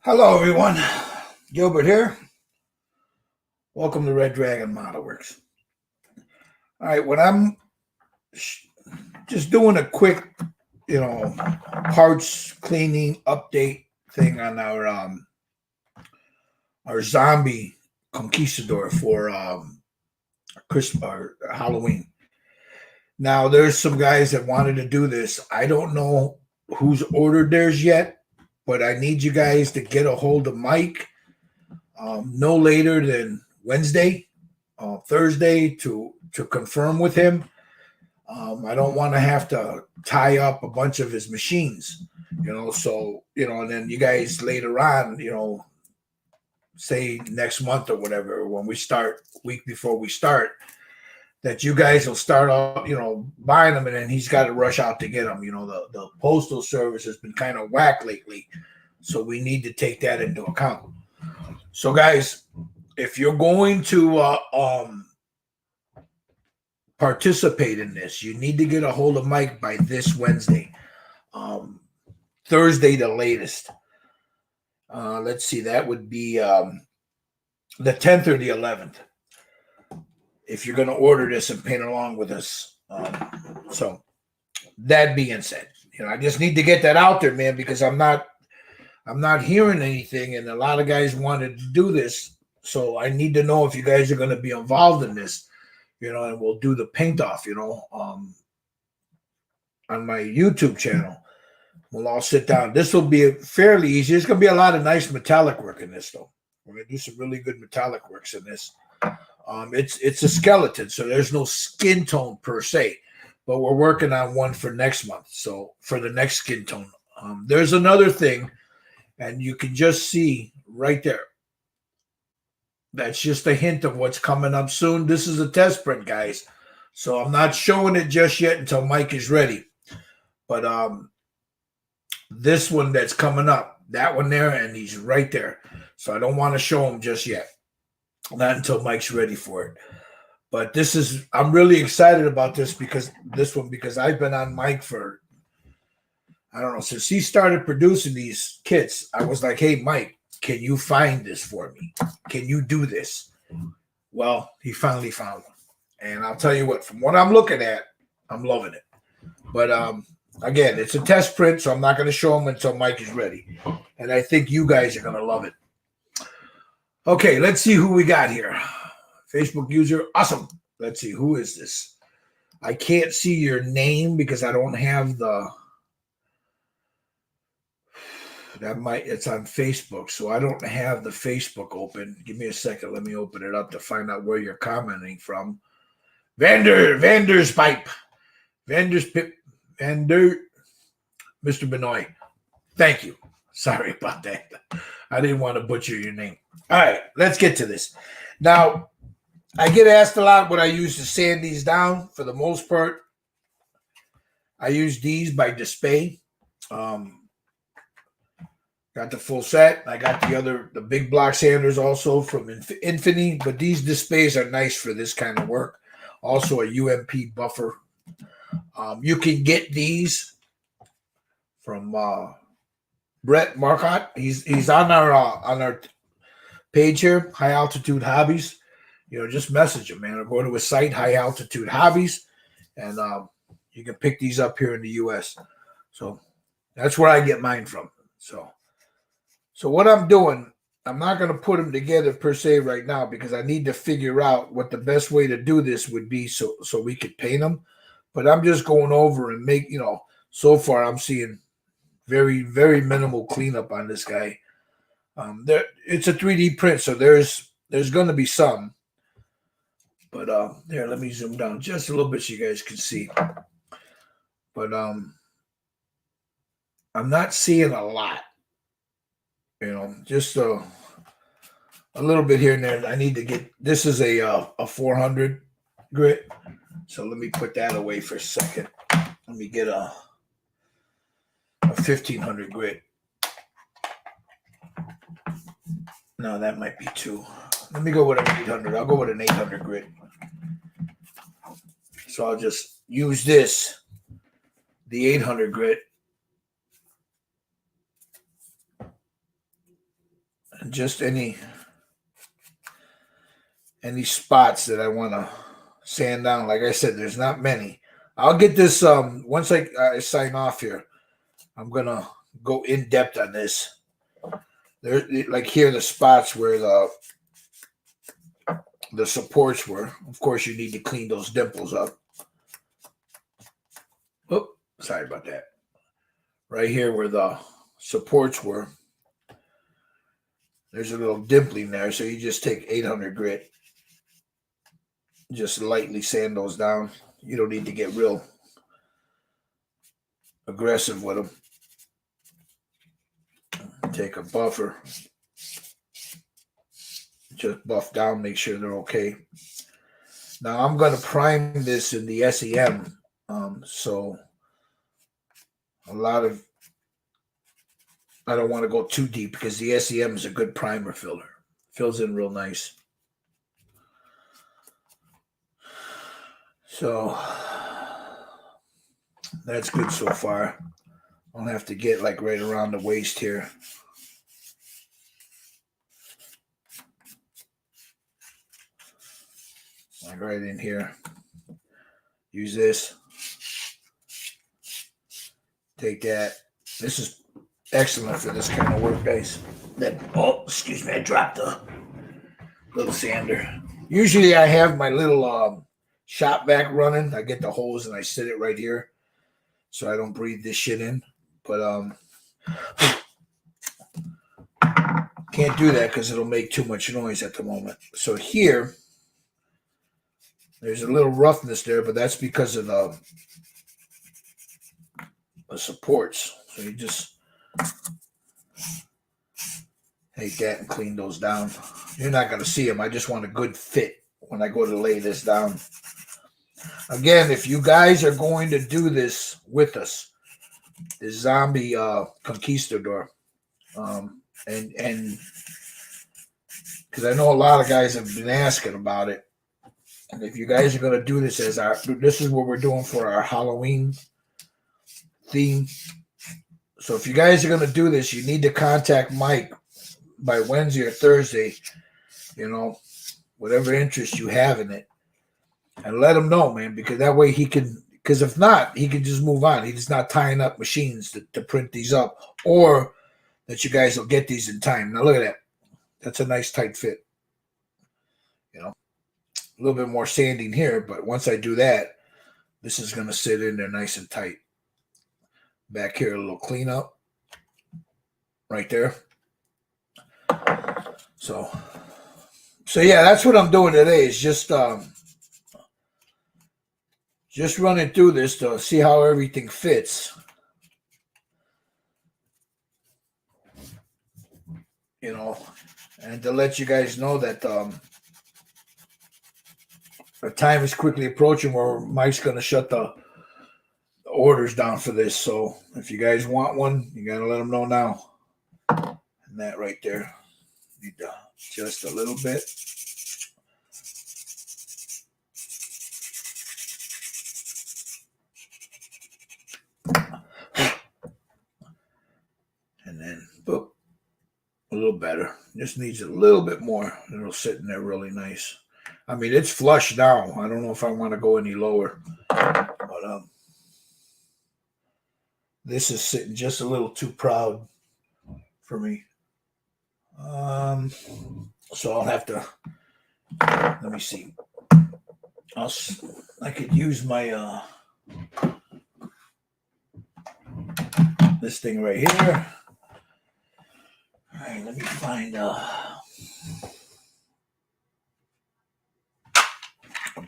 Hello, everyone. Gilbert here. Welcome to Red Dragon Model Works. All right, when I'm just doing a quick, parts cleaning update thing on our zombie Conquistador for Christmas or Halloween. Now, there's some guys that wanted to do this. I don't know who's ordered theirs yet, but I need you guys to get a hold of Mike no later than Wednesday, Thursday to confirm with him. I don't want to have to tie up a bunch of his machines, so, and then you guys later on, say next month or whatever, when we start, week before we start, that you guys will start off, buying them, and then he's got to rush out to get them. The postal service has been kind of whack lately, so we need to take that into account. So, guys, if you're going to participate in this, you need to get a hold of Mike by this Wednesday, Thursday the latest. Let's see, that would be the 10th or the 11th. If you're going to order this and paint along with us. So that being said, I just need to get that out there, man, because I'm not hearing anything, and a lot of guys wanted to do this. So I need to know if you guys are going to be involved in this, and we'll do the paint off, on my YouTube channel. We'll all sit down. This will be fairly easy. There's going to be a lot of nice metallic work in this, though. We're going to do some really good metallic works in this. It's a skeleton, so there's no skin tone per se, but we're working on one for next month. So for the next skin tone, there's another thing, and you can just see right there. That's just a hint of what's coming up soon. This is a test print, guys, so I'm not showing it just yet until Mike is ready. But this one that's coming up, that one there, and he's right there. So I don't want to show him just yet. Not until Mike's ready for it. But I'm really excited about because I've been on Mike for, I don't know, since he started producing these kits. I was like, hey, Mike, can you find this for me? Can you do this? Well, he finally found one. And I'll tell you what, from what I'm looking at, I'm loving it. But again, it's a test print, so I'm not going to show him until Mike is ready. And I think you guys are going to love it. Okay, let's see who we got here. Facebook user, awesome. Let's see, who is this? I can't see your name because I don't have it's on Facebook, so I don't have the Facebook open. Give me a second. Let me open it up to find out where you're commenting from. Vander's Pipe. Mr. Benoit. Thank you. Sorry about that. I didn't want to butcher your name. All right, let's get to this. Now, I get asked a lot what I use to sand these down. For the most part, I use these by Display. Got the full set. I got the big block sanders also from Infinity, but these displays are nice for this kind of work. Also a UMP buffer. You can get these from Brett Marcotte. He's on our page here, High Altitude Hobbies. Just message him, man, or go to his site, High Altitude Hobbies, and you can pick these up here in the U.S. So that's where I get mine from. So what I'm doing, I'm not going to put them together per se right now because I need to figure out what the best way to do this would be so we could paint them. But I'm just going over and so far I'm seeing very, very minimal cleanup on this guy. It's a 3D print, so there's going to be some. But there, let me zoom down just a little bit so you guys can see. But I'm not seeing a lot. Just a little bit here and there. I need to get, this is a 400 grit. So let me put that away for a second. Let me get a 1500 grit. No, that might be too. Let me go with an 800. I'll go with an 800 grit. So I'll just use this, the 800 grit. just any spots that I want to sand down. Like I said, there's not many. I'll get this once I sign off here. I'm gonna go in depth on this. There, like here, the spots where the supports were. Of course, you need to clean those dimples up. Oh, sorry about that. Right here where the supports were, there's a little dimpling there. So you just take 800 grit, just lightly sand those down. You don't need to get real aggressive with them. Take a buffer, just buff down, make sure they're okay. Now I'm going to prime this in the SEM, so a lot of, I don't want to go too deep because the SEM is a good primer filler. Fills in real nice. So that's good so far. I'll have to get like right around the waist here. Like right in here. Use this. Take that. This is excellent for this kind of work, guys. Oh, excuse me, I dropped a little sander. Usually I have my little shop vac running. I get the hose and I sit it right here so I don't breathe this shit in. But can't do that because it'll make too much noise at the moment. So here, there's a little roughness there, but that's because of the supports. So you just take that and clean those down. You're not going to see them. I just want a good fit when I go to lay this down. Again, if you guys are going to do this with us, the zombie Conquistador, and because I know a lot of guys have been asking about it, and if you guys are going to do this this is what we're doing for our Halloween theme. So if you guys are going to do this, you need to contact Mike by Wednesday or Thursday, whatever interest you have in it, and let him know, man, because that way he can, because if not, he can just move on. He's not tying up machines to print these up, or that you guys will get these in time. Now look at that. That's a nice tight fit. A little bit more sanding here, but once I do that, this is going to sit in there nice and tight. Back here, a little cleanup right there. So yeah, that's what I'm doing today, is just running through this to see how everything fits. And to let you guys know that the time is quickly approaching where Mike's going to shut the orders down for this. So if you guys want one, you got to let them know now. And that right there, need to adjust a little bit. And then, boop, a little better. Just needs a little bit more. It'll sit in there really nice. I mean, it's flush now. I don't know if I want to go any lower. But this is sitting just a little too proud for me. So I'll have to, let me see. I could use my this thing right here. All right, let me find a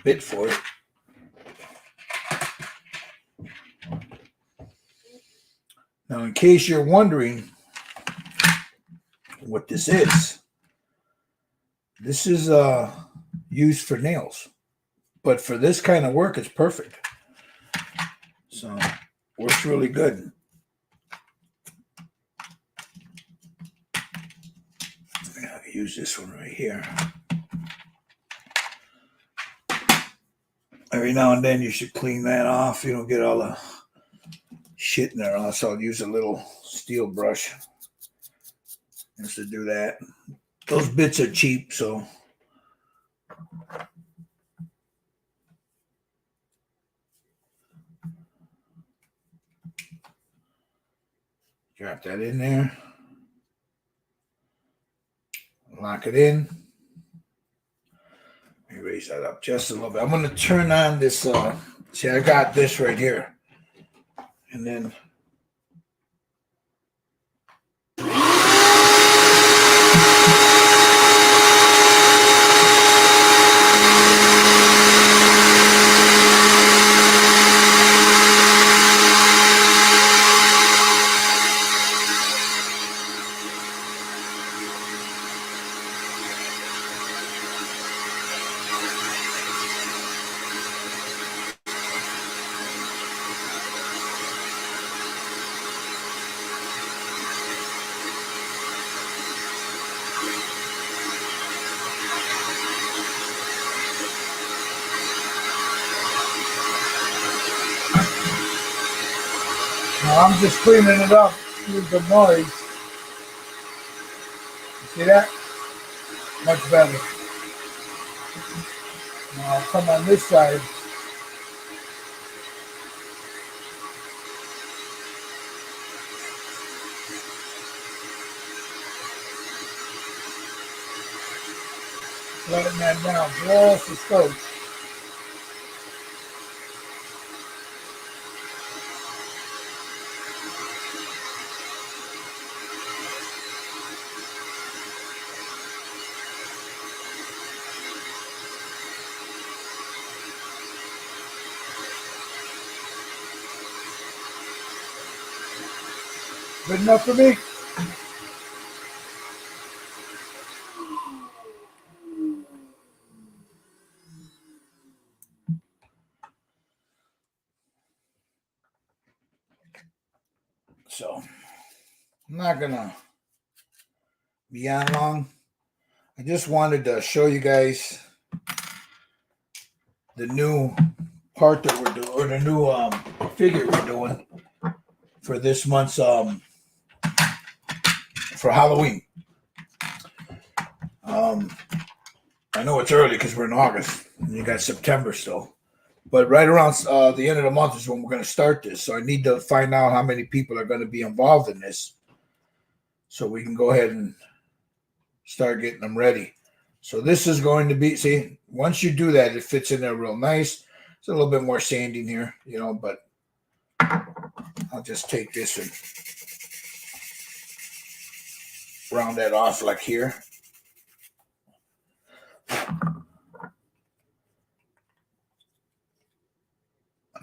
bit for it. Now, in case you're wondering what this is used for nails, but for this kind of work, it's perfect. So, works really good. I can use this one right here. Every now and then, you should clean that off. You don't get all the shit in there. Also, I'll use a little steel brush. Just to do that. Those bits are cheap, so drop that in there. Lock it in. Let me raise that up just a little bit. I'm going to turn on this. See, I got this right here. And then now I'm just cleaning it up with the noise. You see that? Much better. Now I'll come on this side. Letting that down just a skoch. Good enough for me? So I'm not gonna be on long. I just wanted to show you guys the new part that we're doing, or the new figure we're doing for this month's for Halloween. I know it's early because we're in August and you got September still, but right around the end of the month is when we're going to start this. So I need to find out how many people are going to be involved in this, so we can go ahead and start getting them ready. So this is going to be, see, once you do that, it fits in there real nice. It's a little bit more sanding here, you know, but I'll just take this and round that off like here.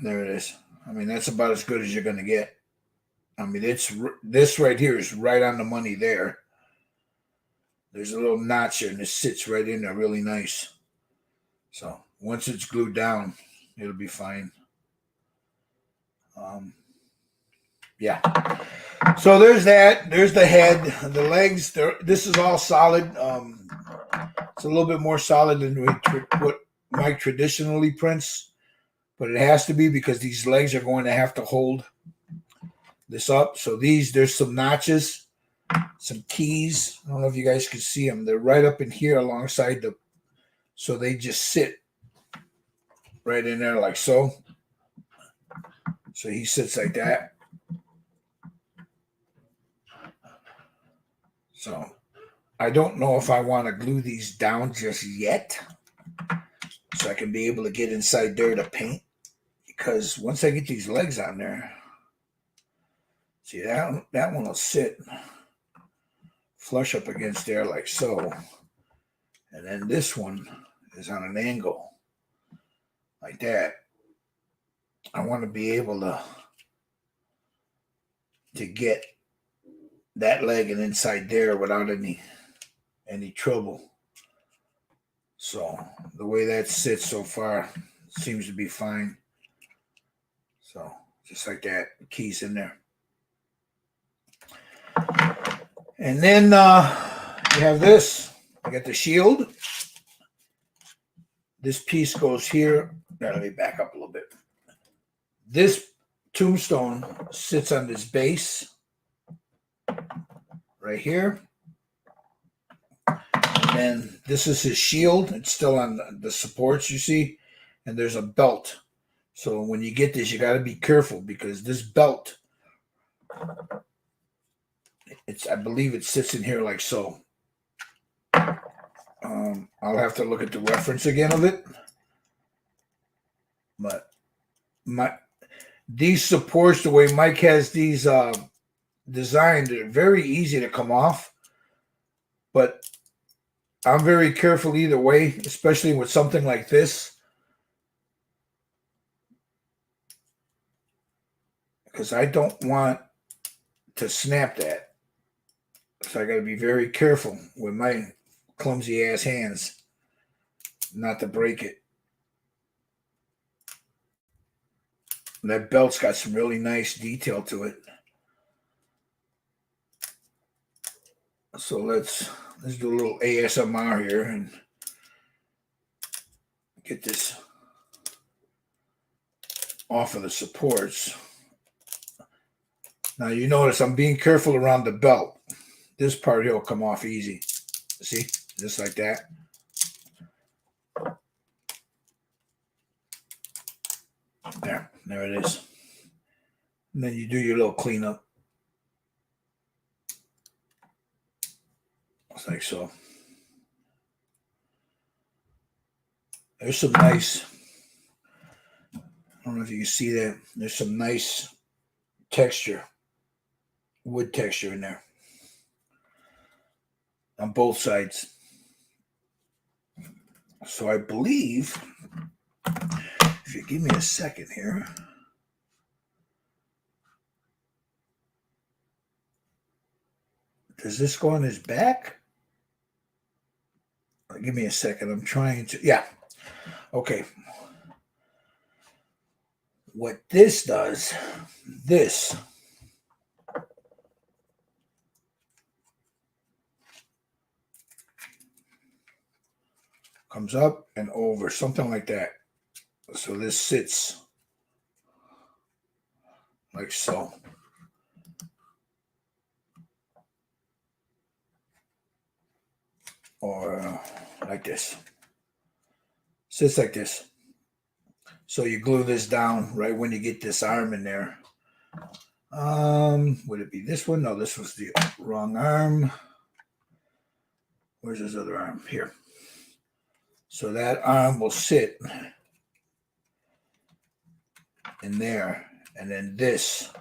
There it is. I mean, that's about as good as you're going to get. I mean, this right here is right on the money there. There's a little notch here, and it sits right in there really nice. So once it's glued down, it'll be fine. Yeah. So there's that. There's the head, the legs. This is all solid. It's a little bit more solid than what Mike traditionally prints, but it has to be because these legs are going to have to hold this up. So there's some notches, some keys. I don't know if you guys can see them. They're right up in here alongside so they just sit right in there like so. So he sits like that. So I don't know if I want to glue these down just yet, so I can be able to get inside there to paint, because once I get these legs on there, see that one will sit flush up against there like so, and then this one is on an angle like that. I want to be able to get that leg and inside there without any trouble. So the way that sits so far seems to be fine. So just like that, keys in there. And then you have this. You got the shield. This piece goes here. Now let me back up a little bit. This tombstone sits on this base right here. then this is his shield. It's still on the supports, you see, and there's a belt. So when you get this, you got to be careful because this belt, I believe it sits in here like so. I'll have to look at the reference again of it, but these supports, the way Mike has these designed, they're very easy to come off, but I'm very careful either way, especially with something like this, because I don't want to snap that. So I got to be very careful with my clumsy ass hands not to break it. That belt's got some really nice detail to it. So let's do a little ASMR here and get this off of the supports. Now you notice I'm being careful around the belt. This part here will come off easy. See? Just like that. There it is. And then you do your little cleanup. It's like so. There's some nice, I don't know if you can see that. There's some nice texture, wood texture in there on both sides. So I believe, if you give me a second here, does this go on his back? Give me a second. I'm trying to, yeah. Okay. What this does, this comes up and over, something like that. So this sits like so. Or like this. Sits like this. So you glue this down right when you get this arm in there. Would it be this one? No, this was the wrong arm. Where's his other arm? Here. So that arm will sit in there, and then this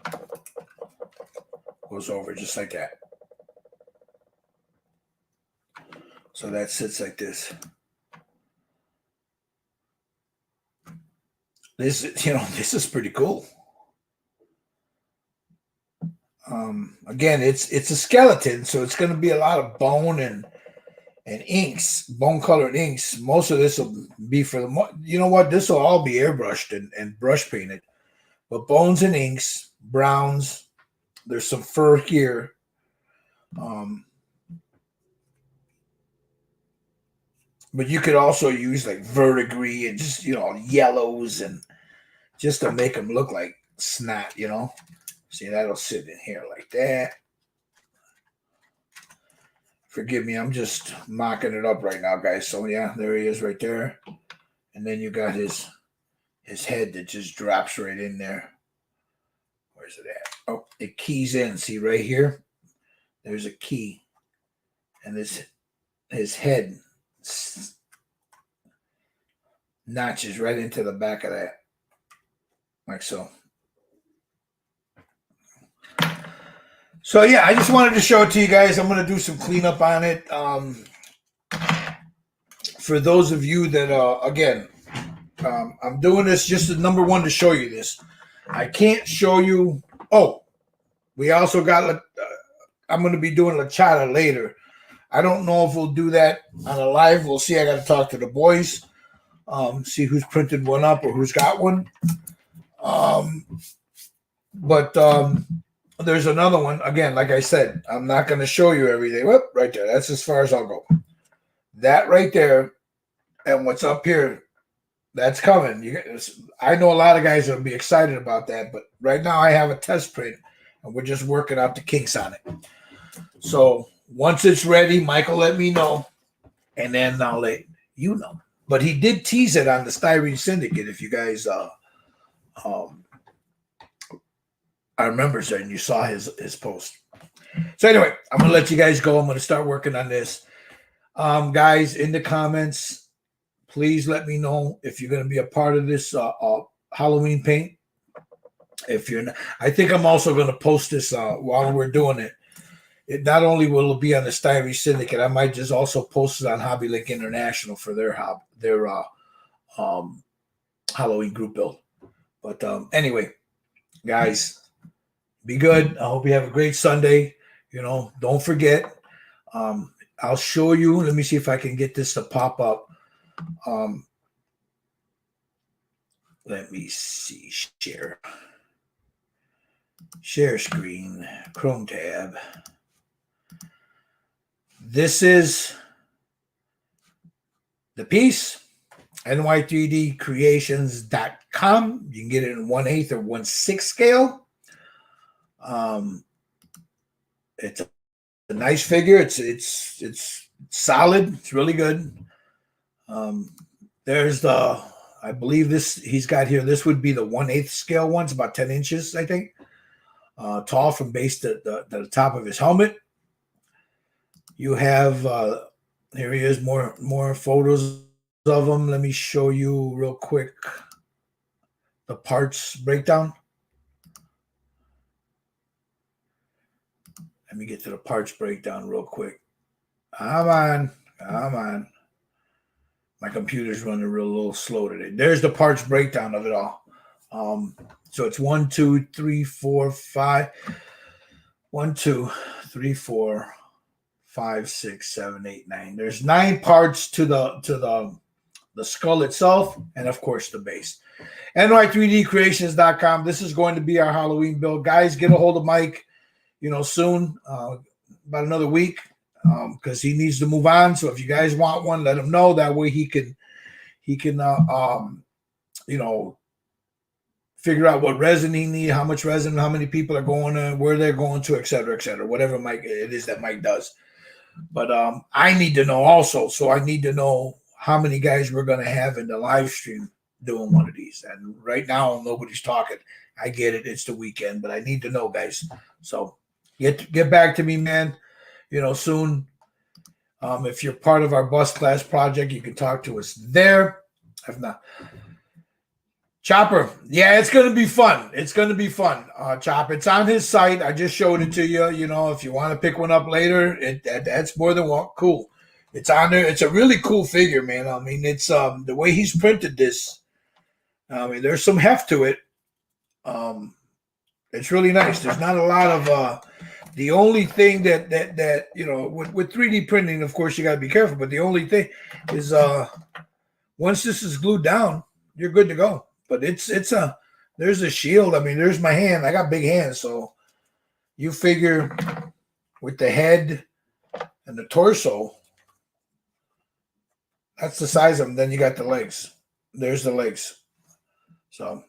goes over just like that. So that sits like this. This, this is pretty cool. Again, it's a skeleton, so it's going to be a lot of bone and inks, bone-colored inks. Most of this will be for the, you know what? This will all be airbrushed and brush painted. But bones and inks, browns. There's some fur here. But you could also use like verdigris and just, yellows and just to make them look like snot, See, that'll sit in here like that. Forgive me, I'm just mocking it up right now, guys. So yeah, there he is right there. And then you got his head that just drops right in there. Where's it at? Oh, it keys in. See right here? There's a key. And his head notches right into the back of that. Like so. So yeah, I just wanted to show it to you guys. I'm going to do some cleanup on it. For those of you that, again, I'm doing this just as number one to show you this. I can't show you. Oh, we also got, I'm going to be doing Lachata later. I don't know if we'll do that on a live. We'll see. I got to talk to the boys, see who's printed one up or who's got one. But there's another one. Again, like I said, I'm not going to show you everything. Whoop, right there. That's as far as I'll go. That right there and what's up here, that's coming. I know a lot of guys will be excited about that, but right now I have a test print, and we're just working out the kinks on it. So once it's ready, Michael let me know, and then I'll let you know. But he did tease it on the Styrene Syndicate. If you guys, I remember saying you saw his post. So anyway, I'm gonna let you guys go. I'm gonna start working on this. Guys, in the comments, please let me know if you're gonna be a part of this Halloween paint. If you're not, I think I'm also gonna post this while we're doing it. It not only will it be on the Styrene Syndicate, I might just also post it on Hobby Link International for their Halloween group build. But anyway, guys, be good. I hope you have a great Sunday. Don't forget. I'll show you. Let me see if I can get this to pop up. Let me see. Share screen. Chrome tab. This is the piece. NY3DCreations.com. You can get it in 1/8 or 1/6 scale. It's a nice figure. It's solid. It's really good. There's I believe this he's got here. This would be the 1/8 scale one. It's about 10 inches, I think, tall from base to the top of his helmet. You have here he is. More photos of him. Let me show you real quick the parts breakdown. Let me get to the parts breakdown real quick. Come on. My computer's running a little slow today. There's the parts breakdown of it all. So it's 1, 2, 3, 4, 5. 1, 2, 3, 4, 5, 6, 7, 8, 9. There's 9 parts to the skull itself, and of course the base. NY3DCreations.com. This is going to be our Halloween build. Guys, get a hold of Mike, soon, about another week, because he needs to move on. So if you guys want one, let him know. That way he can figure out what resin he needs, how much resin, how many people are going to, where they're going to, et cetera, whatever it is that Mike does. But I need to know also. So I need to know how many guys we're going to have in the live stream doing one of these. And right now, nobody's talking. I get it. It's the weekend, but I need to know, guys. So get back to me, man, soon. If you're part of our bus class project, you can talk to us there. If not, Chopper, yeah, it's going to be fun. Chopper, it's on his site. I just showed it to you. If you want to pick one up later, that's more than cool. It's on there. It's a really cool figure, man. I mean, it's the way he's printed this. I mean, there's some heft to it. It's really nice. There's not a lot of the only thing that with 3D printing, of course, you got to be careful. But the only thing is once this is glued down, you're good to go. But there's a shield. I mean, there's my hand. I got big hands, so you figure with the head and the torso, that's the size of him. Then you got the legs. There's the legs. So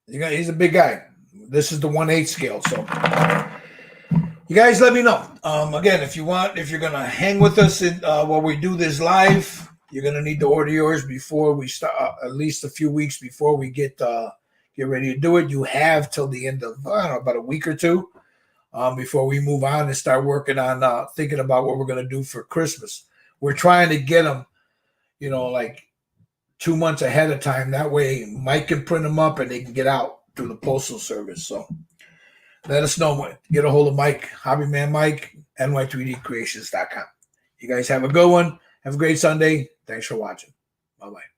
he's a big guy. This is the 1/8 scale. So you guys let me know. Again, if you're gonna hang with us while we do this live, you're gonna need to order yours before we start. At least a few weeks before we get ready to do it. You have till the end of about a week or two before we move on and start working on thinking about what we're gonna do for Christmas. We're trying to get them, like 2 months ahead of time. That way, Mike can print them up and they can get out through the postal service. So let us know. Get a hold of Mike, Hobbyman Mike, NY3DCreations.com. You guys have a good one. Have a great Sunday. Thanks for watching. Bye-bye.